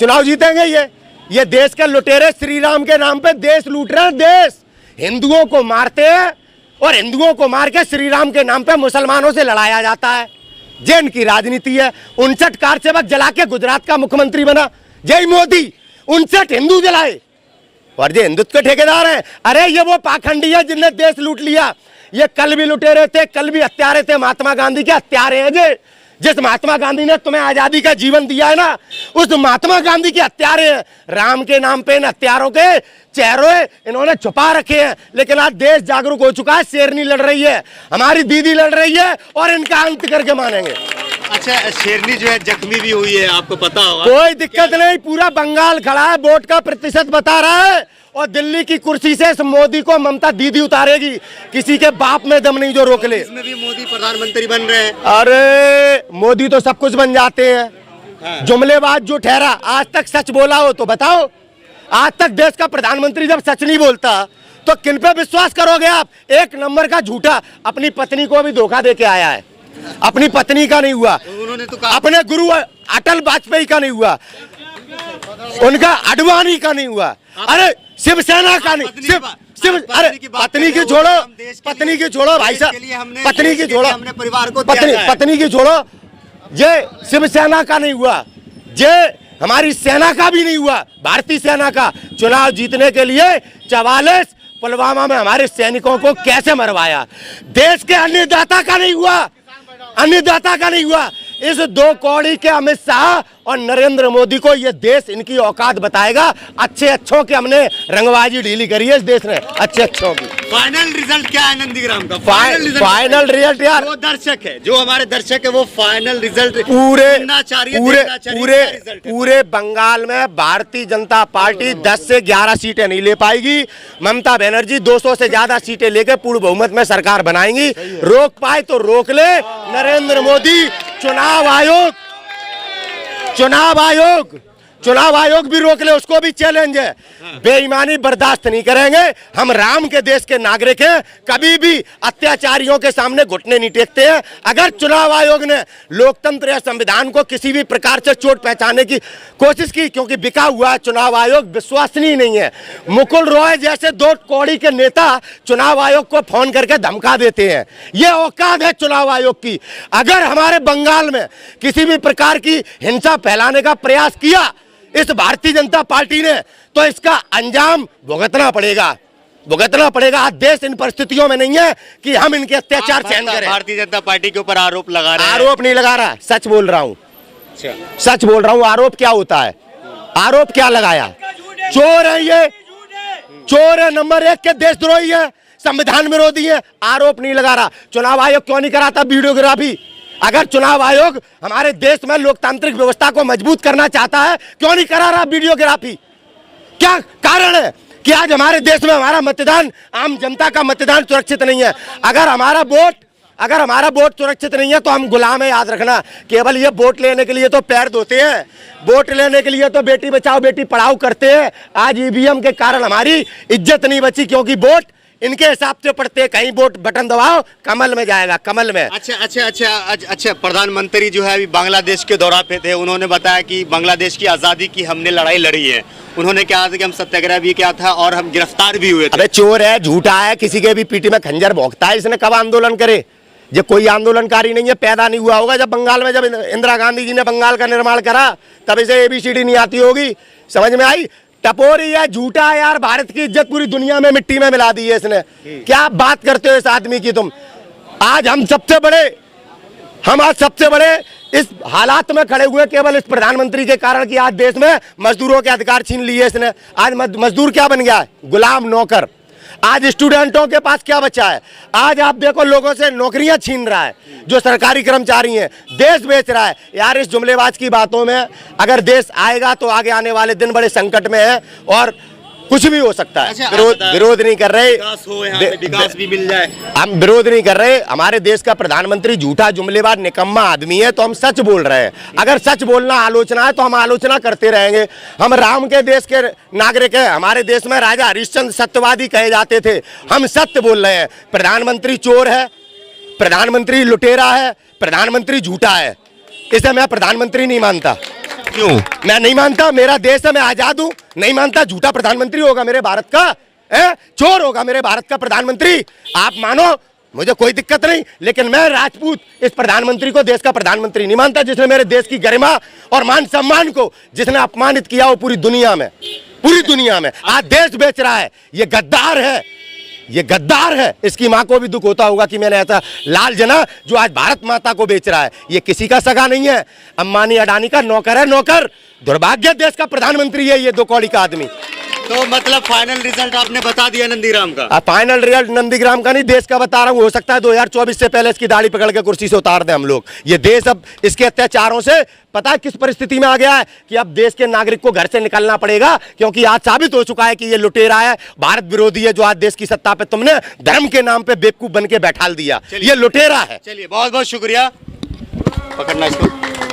चुनाव जीतेंगे ये देश के लुटेरे श्री राम के नाम पे देश लूट रहे हैं। देश हिंदुओं को मारते हैं और हिंदुओं को मार के श्री राम के नाम पे मुसलमानों से लड़ाया जाता है। ये इनकी राजनीति है। 59 कार सेवक जला के गुजरात का मुख्यमंत्री बना जय मोदी। 59 हिंदू जलाए और ये हिंदुत्व के ठेकेदार हैं। अरे ये वो पाखंडी है जिनने देश लूट लिया। ये कल भी लुटेरे थे, कल भी हत्यारे थे। महात्मा गांधी के हत्यारे हैं ये। जिस महात्मा गांधी ने तुम्हें आजादी का जीवन दिया है ना, उस महात्मा गांधी के हत्यारे हैं। राम के नाम पे इन हत्यारों के चेहरे इन्होंने छुपा रखे हैं। लेकिन आज देश जागरूक हो चुका है। शेरनी लड़ रही है, हमारी दीदी लड़ रही है और इनका अंत करके मानेंगे। अच्छा, शेरनी जो है जख्मी भी हुई है, आपको पता होगा। कोई दिक्कत नहीं, पूरा बंगाल खड़ा है, वोट का प्रतिशत बता रहा है और दिल्ली की कुर्सी से इस मोदी को ममता दीदी उतारेगी। किसी के बाप में दम नहीं जो रोक ले। इसमें भी मोदी प्रधानमंत्री बन रहे हैं। अरे मोदी तो सब कुछ बन जाते हैं। हाँ। जुमलेबाज जो ठहरा, आज तक सच बोला हो तो बताओ। आज तक देश का प्रधानमंत्री जब सच नहीं बोलता तो किन पे विश्वास करोगे आप? एक नंबर का झूठा। अपनी पत्नी को भी धोखा दे के आया है। अपनी पत्नी का नहीं हुआ, उन्होंने तो कहा अपने गुरु अटल वाजपेयी का नहीं हुआ, उनका अडवाणी का नहीं हुआ, अरे शिवसेना का नहीं। अरे पत्नी की छोड़ो, पत्नी की छोड़ो भाई साहब, पत्नी की छोड़ो, हमने परिवार को पत्नी की छोड़ो। ये शिवसेना का नहीं हुआ, ये हमारी सेना का भी नहीं हुआ, भारतीय सेना का। चुनाव जीतने के लिए 44 पुलवामा में हमारे सैनिकों को कैसे मरवाया। देश के अन्नदाता का नहीं हुआ, अन्नदाता का नहीं हुआ। इस 2 कौड़ी के अमित शाह और नरेंद्र मोदी को ये देश इनकी औकात बताएगा। अच्छे अच्छों के हमने रंगबाजी ढीली करी है इस देश ने, अच्छे अच्छों की। फाइनल रिजल्ट क्या है नंदीग्राम का? फाइनल रिजल्ट यार, जो दर्शक है, जो हमारे दर्शक है, वो फाइनल रिजल्ट पूरे बंगाल में भारतीय जनता पार्टी 10 से 11 सीटें नहीं ले पाएगी। ममता बनर्जी 200 से ज्यादा सीटें लेकर पूर्ण बहुमत में सरकार बनाएंगी। रोक पाए तो रोक ले नरेंद्र मोदी। चुनाव आयोग भी रोक ले, उसको भी चैलेंज है। बेईमानी बर्दाश्त नहीं करेंगे। हम राम के देश के नागरिक हैं, कभी भी अत्याचारियों के सामने घुटने नहीं टेकते हैं। अगर चुनाव आयोग ने लोकतंत्र या संविधान को किसी भी प्रकार से चोट पहुंचाने की कोशिश की, क्योंकि बिका हुआ चुनाव आयोग विश्वसनीय नहीं है। मुकुल रॉय जैसे 2 कौड़ी के नेता चुनाव आयोग को फोन करके धमका देते हैं। ये औकात है चुनाव आयोग की। अगर हमारे बंगाल में किसी भी प्रकार की हिंसा फैलाने का प्रयास किया इस भारतीय जनता पार्टी ने, तो इसका अंजाम भुगतना पड़ेगा। आज देश इन परिस्थितियों में नहीं है कि हम इनके अत्याचार सहन करें। भारतीय जनता पार्टी के ऊपर आरोप लगा रहे हैं। आरोप नहीं लगा रहा, सच बोल रहा हूँ। सच बोल रहा हूँ। आरोप क्या होता है? आरोप क्या लगाया? चोर है ये, चोर है, नंबर 1 के देशद्रोही है, संविधान विरोधी है। आरोप नहीं लगा रहा। चुनाव आयोग क्यों नहीं कराता वीडियोग्राफी? अगर चुनाव आयोग हमारे देश में लोकतांत्रिक व्यवस्था को मजबूत करना चाहता है, क्यों नहीं करा रहा वीडियोग्राफी? क्या कारण है कि आज हमारे देश में हमारा मतदान, आम जनता का मतदान सुरक्षित नहीं है? अगर हमारा वोट सुरक्षित नहीं है तो हम गुलाम है। याद रखना, केवल ये वोट लेने के लिए तो पैर धोते हैं, वोट लेने के लिए तो बेटी बचाओ बेटी पढ़ाओ करते हैं। आज ईवीएम के कारण हमारी इज्जत नहीं बची, क्योंकि वोट इनके हिसाब से पड़ते हैं। कहीं वोट बटन दबाओ कमल में जाएगा, कमल में। अच्छा, प्रधानमंत्री जो है अभी बांग्लादेश के दौरा पे थे। उन्होंने बताया कि बांग्लादेश की आजादी की हमने लड़ाई लड़ी है। उन्होंने कहा था कि हम सत्याग्रह भी किया था और हम गिरफ्तार भी हुए थे। अबे चोर है, झूठा है, किसी के भी पीठी में खंजर भोंकता है। इसने कब आंदोलन करे? ये कोई आंदोलनकारी नहीं है, पैदा नहीं हुआ होगा जब बंगाल में, जब इंदिरा गांधी जी ने बंगाल का निर्माण करा तब इसे ABCD नहीं आती होगी। समझ में आई? टपोरी है, झूठा है यार। भारत की इज्जत पूरी दुनिया में मिट्टी में मिला दी है इसने। क्या बात करते हो इस आदमी की तुम? आज हम सबसे बड़े इस हालात में खड़े हुए केवल इस प्रधानमंत्री के कारण कि आज देश में मजदूरों के अधिकार छीन लिए इसने। आज मजदूर क्या बन गया है? गुलाम, नौकर। आज स्टूडेंटों के पास क्या बचा है? आज आप देखो लोगों से नौकरियां छीन रहा है, जो सरकारी कर्मचारी हैं, देश बेच रहा है। यार इस जुमलेबाज की बातों में अगर देश आएगा तो आगे आने वाले दिन बड़े संकट में है और कुछ भी हो सकता है। विरोध नहीं कर रहे, विकास भी मिल जाए। हम विरोध नहीं कर रहे। हमारे देश का प्रधानमंत्री झूठा, जुमलेबाज, निकम्मा आदमी है, तो हम सच बोल रहे हैं। अगर सच बोलना आलोचना है तो हम आलोचना करते रहेंगे। हम राम के देश के नागरिक हैं। हमारे देश में राजा हरिश्चंद्र सत्यवादी कहे जाते थे। हम सत्य बोल रहे हैं। प्रधानमंत्री चोर है, प्रधानमंत्री लुटेरा है, प्रधानमंत्री झूठा है। इसे मैं प्रधानमंत्री नहीं मानता। क्यों? मैं नहीं मानता, मेरा देश है, मैं आजाद हूं। नहीं मानता, झूठा प्रधानमंत्री होगा मेरे भारत का, चोर होगा मेरे भारत का प्रधानमंत्री। आप मानो, मुझे कोई दिक्कत नहीं, लेकिन मैं राजपूत इस प्रधानमंत्री को देश का प्रधानमंत्री नहीं मानता, जिसने मेरे देश की गरिमा और मान सम्मान को जिसने अपमानित किया हो पूरी दुनिया में, पूरी दुनिया में। आज देश बेच रहा है, ये गद्दार है, ये गद्दार है। इसकी मां को भी दुख होता होगा कि मैंने ऐसा लाल जना जो आज भारत माता को बेच रहा है। ये किसी का सगा नहीं है, अंबानी अडानी का नौकर है, नौकर। दुर्भाग्य देश का प्रधानमंत्री है ये 2 कौड़ी का आदमी। तो मतलब फाइनल रिजल्ट आपने बता दिया नंदीग्राम का? फाइनल रिजल्ट नंदीग्राम का नहीं, देश का बता रहा हूं। हो सकता है 2024 से पहले इसकी दाढ़ी पकड़ के कुर्सी से उतार दें हम लोग। ये देश अब इसके अत्याचारों से पता है किस परिस्थिति में आ गया है कि अब देश के नागरिक को घर से निकलना पड़ेगा, क्योंकि आज साबित हो चुका है कि ये लुटेरा है, भारत विरोधी है, जो आज देश की सत्ता पे तुमने धर्म के नाम पे बेवकूफ बन के बैठाल दिया। ये लुटेरा है। चलिए, बहुत बहुत शुक्रिया। पकड़ना इसको।